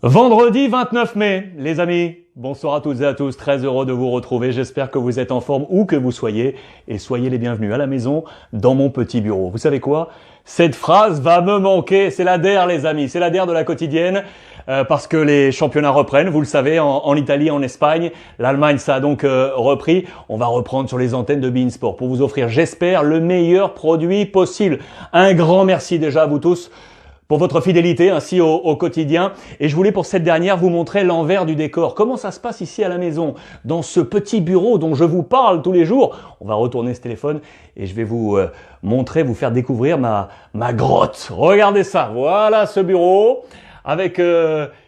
Vendredi 29 mai, les amis. Bonsoir à toutes et à tous, très heureux de vous retrouver. J'espère que vous êtes en forme où que vous soyez et soyez les bienvenus à la maison dans mon petit bureau. Vous savez quoi? Cette phrase va me manquer. C'est la DER, les amis. C'est la DER de la quotidienne parce que les championnats reprennent. Vous le savez, en Italie, en Espagne. L'Allemagne, ça a donc repris. On va reprendre sur les antennes de beIN Sport pour vous offrir, j'espère, le meilleur produit possible. Un grand merci déjà à vous tous pour votre fidélité ainsi au quotidien. Et je voulais pour cette dernière vous montrer l'envers du décor. Comment ça se passe ici à la maison, dans ce petit bureau dont je vous parle tous les jours. On va retourner ce téléphone et je vais vous montrer, vous faire découvrir ma grotte. Regardez ça, voilà ce bureau avec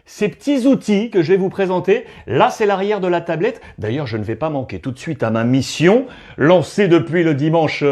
ces petits outils que je vais vous présenter. Là, c'est l'arrière de la tablette. D'ailleurs, je ne vais pas manquer tout de suite à ma mission, lancée depuis le dimanche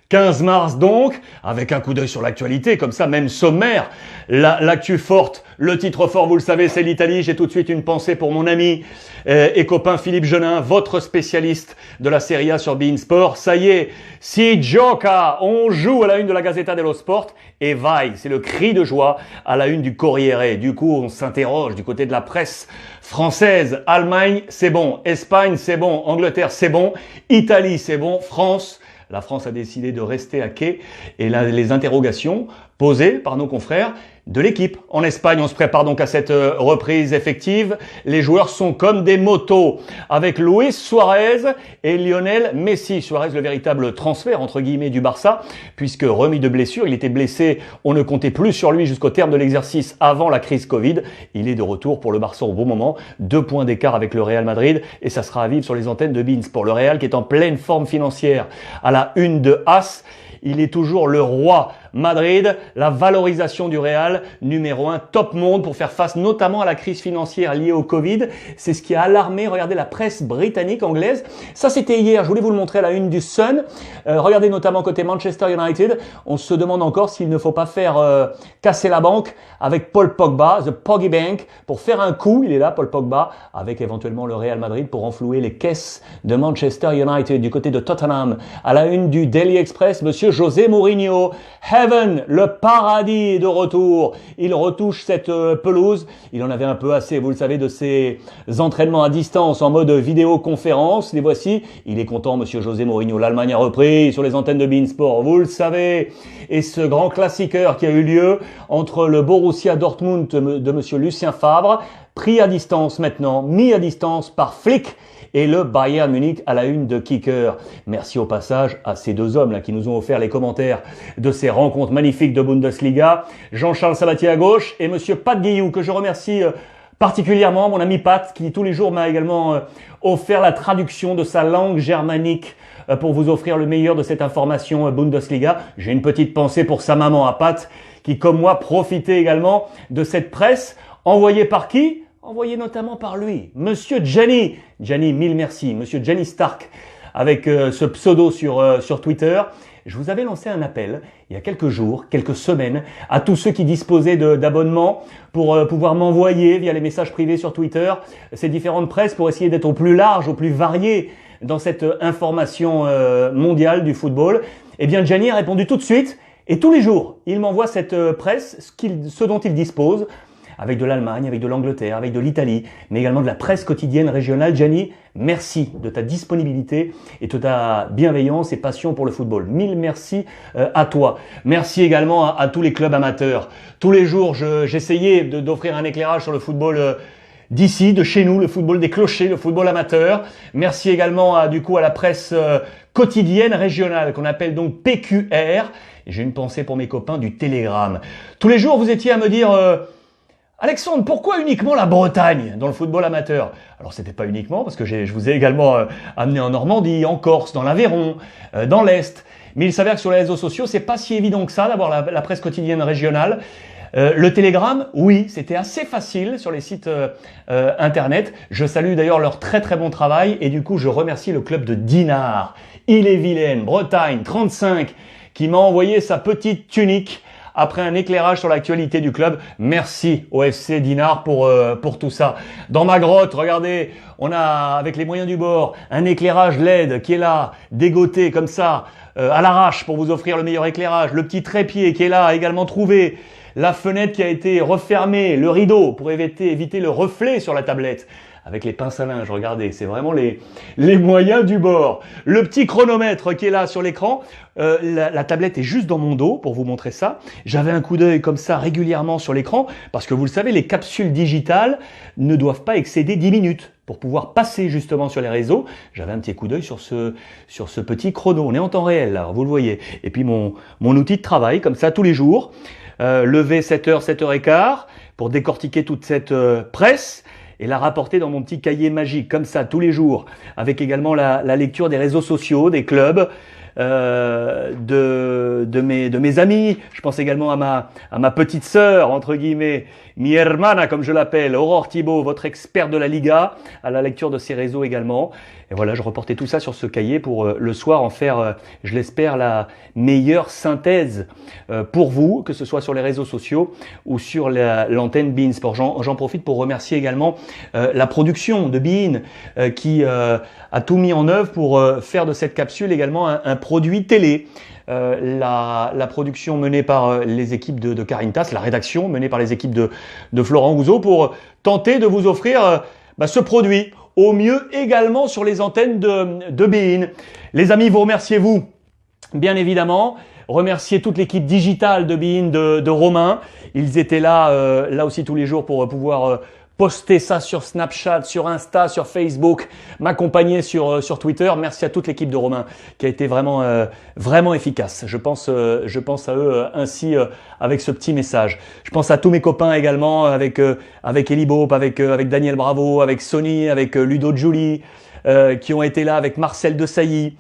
15 mars donc, avec un coup d'œil sur l'actualité, comme ça, même sommaire. L'actu forte, le titre fort, vous le savez, c'est l'Italie. J'ai tout de suite une pensée pour mon ami et copain Philippe Genin, votre spécialiste de la Serie A sur beIN Sport. Ça y est, si gioca, on joue à la une de la Gazzetta dello Sport et vai, c'est le cri de joie à la une du Corriere. Du coup, on s'interroge du côté de la presse française. Allemagne, c'est bon. Espagne, c'est bon. Angleterre, c'est bon. Italie, c'est bon. France, la France a décidé de rester à quai et là, les interrogations posées par nos confrères de l'équipe. En Espagne, on se prépare donc à cette reprise effective. Les joueurs sont comme des motos avec Luis Suarez et Lionel Messi. Suarez, le véritable transfert entre guillemets du Barça, puisque remis de blessure, il était blessé, on ne comptait plus sur lui jusqu'au terme de l'exercice avant la crise Covid. Il est de retour pour le Barça au bon moment. 2 points d'écart avec le Real Madrid et ça sera à vivre sur les antennes de beIN Sport. Le Real qui est en pleine forme financière à la une de AS. Il est toujours le roi Madrid, la valorisation du Real, numéro 1, top monde pour faire face notamment à la crise financière liée au Covid. C'est ce qui a alarmé, regardez, la presse britannique, anglaise. Ça, c'était hier, je voulais vous le montrer à la une du Sun. Regardez notamment côté Manchester United. On se demande encore s'il ne faut pas faire casser la banque avec Paul Pogba, The Poggy Bank, pour faire un coup, il est là, Paul Pogba, avec éventuellement le Real Madrid pour renflouer les caisses de Manchester United. Du côté de Tottenham, à la une du Daily Express, monsieur José Mourinho. Heaven, le paradis est de retour. Il retouche cette pelouse. Il en avait un peu assez, vous le savez, de ses entraînements à distance en mode vidéoconférence. Les voici. Il est content, monsieur José Mourinho. L'Allemagne a repris sur les antennes de beIN Sport, vous le savez. Et ce grand classiqueur qui a eu lieu entre le Borussia Dortmund de monsieur Lucien Favre, pris à distance maintenant, mis à distance par Flick, et le Bayern Munich à la une de Kicker. Merci au passage à ces deux hommes là qui nous ont offert les commentaires de ces rencontres magnifiques de Bundesliga. Jean-Charles Sabatier à gauche et monsieur Pat Guillou que je remercie particulièrement, mon ami Pat qui tous les jours m'a également offert la traduction de sa langue germanique pour vous offrir le meilleur de cette information Bundesliga. J'ai une petite pensée pour sa maman à Pat qui comme moi profitait également de cette presse envoyée par qui ? Envoyé notamment par lui, Monsieur Gianni. Gianni, mille merci. Monsieur Gianni Stark, avec ce pseudo sur Twitter. Je vous avais lancé un appel il y a quelques jours, quelques semaines, à tous ceux qui disposaient d'abonnements pour pouvoir m'envoyer via les messages privés sur Twitter ces différentes presses pour essayer d'être au plus large, au plus varié dans cette information mondiale du football. Eh bien, Gianni a répondu tout de suite et tous les jours, il m'envoie cette presse, ce dont il dispose, avec de l'Allemagne, avec de l'Angleterre, avec de l'Italie, mais également de la presse quotidienne régionale. Gianni, merci de ta disponibilité et de ta bienveillance et passion pour le football. Mille merci à toi. Merci également à tous les clubs amateurs. Tous les jours, j'essayais d'offrir un éclairage sur le football d'ici, de chez nous, le football des clochers, le football amateur. Merci également à la presse quotidienne régionale qu'on appelle donc PQR. Et j'ai une pensée pour mes copains du Télégramme. Tous les jours, vous étiez à me dire Alexandre, pourquoi uniquement la Bretagne dans le football amateur? Alors c'était pas uniquement parce que je vous ai également amené en Normandie, en Corse, dans l'Aveyron, dans l'Est. Mais il s'avère que sur les réseaux sociaux, c'est pas si évident que ça d'avoir la presse quotidienne régionale. Le Télégramme, oui, c'était assez facile sur les sites internet. Je salue d'ailleurs leur très très bon travail et du coup je remercie le club de Dinard, Ille-et-Vilaine, Bretagne 35, qui m'a envoyé sa petite tunique après un éclairage sur l'actualité du club. Merci au FC Dinard pour tout ça. Dans ma grotte, regardez, on a, avec les moyens du bord, un éclairage LED qui est là, dégoté comme ça, à l'arrache pour vous offrir le meilleur éclairage. Le petit trépied qui est là, également trouvé. la fenêtre qui a été refermée, le rideau pour éviter le reflet sur la tablette. Avec les pinces à linge, regardez, c'est vraiment les moyens du bord. Le petit chronomètre qui est là sur l'écran, la tablette est juste dans mon dos pour vous montrer ça. J'avais un coup d'œil comme ça régulièrement sur l'écran parce que vous le savez, les capsules digitales ne doivent pas excéder 10 minutes pour pouvoir passer justement sur les réseaux. J'avais un petit coup d'œil sur ce petit chrono. On est en temps réel là, vous le voyez. Et puis mon outil de travail comme ça tous les jours. Lever 7h, 7h15 pour décortiquer toute cette presse et la rapporter dans mon petit cahier magique, comme ça, tous les jours, avec également la lecture des réseaux sociaux, des clubs, de mes amis. Je pense également à ma petite sœur, entre guillemets, mi hermana, comme je l'appelle, Aurore Thibault, votre expert de la Liga, à la lecture de ses réseaux également. Et voilà, je reportais tout ça sur ce cahier pour le soir en faire, je l'espère, la meilleure synthèse pour vous, que ce soit sur les réseaux sociaux ou sur l'antenne Bein Sport. J'en profite pour remercier également la production de Bein qui a tout mis en œuvre pour faire de cette capsule également un produit télé. La production menée par les équipes de Karine Tass, la rédaction menée par les équipes de Florent Gouzeau pour tenter de vous offrir ce produit au mieux également sur les antennes de Bein. Les amis, vous remerciez-vous, bien évidemment. Remercier toute l'équipe digitale de Bein, de Romain. Ils étaient là aussi tous les jours pour pouvoir poster ça sur Snapchat, sur Insta, sur Facebook, m'accompagner sur Twitter. Merci à toute l'équipe de Romain qui a été vraiment efficace. Je pense à eux ainsi avec ce petit message. Je pense à tous mes copains également avec Eli Bope, avec Daniel Bravo, avec Sony, avec Ludo Giuli, qui ont été là, avec Marcel Desailly,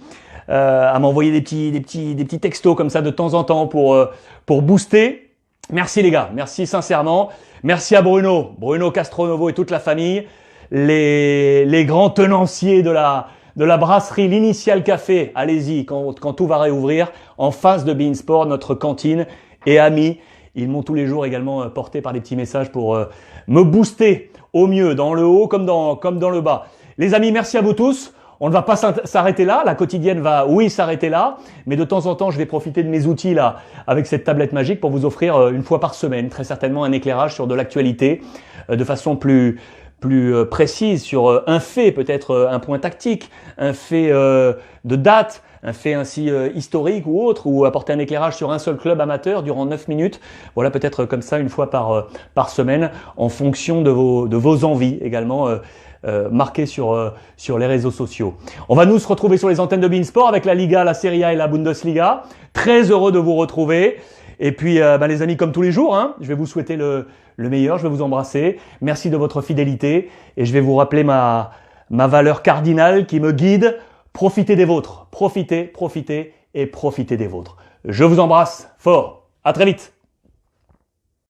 à m'envoyer des petits textos comme ça de temps en temps pour booster. Merci les gars, merci sincèrement. Merci à Bruno Castronovo et toute la famille, les grands tenanciers de la brasserie l'Initial Café. Allez-y, quand tout va réouvrir, en face de Bein Sport, notre cantine et amis. Ils m'ont tous les jours également porté par des petits messages pour me booster au mieux, dans le haut comme dans le bas. Les amis, merci à vous tous. On ne va pas s'arrêter là, la quotidienne va, oui, s'arrêter là, mais de temps en temps, je vais profiter de mes outils là, avec cette tablette magique pour vous offrir une fois par semaine, très certainement un éclairage sur de l'actualité, de façon plus précise sur un fait, peut-être un point tactique, un fait de date, un fait ainsi historique ou autre, ou apporter un éclairage sur un seul club amateur durant 9 minutes. Voilà, peut-être comme ça une fois par semaine, en fonction de vos envies également. Marqué sur les réseaux sociaux. On va nous se retrouver sur les antennes de Bein Sport avec la Liga, la Serie A et la Bundesliga. Très heureux de vous retrouver. Et puis les amis, comme tous les jours, je vais vous souhaiter le meilleur, je vais vous embrasser. Merci de votre fidélité et je vais vous rappeler ma valeur cardinale qui me guide. Profitez des vôtres. Profitez et profitez des vôtres. Je vous embrasse fort. À très vite.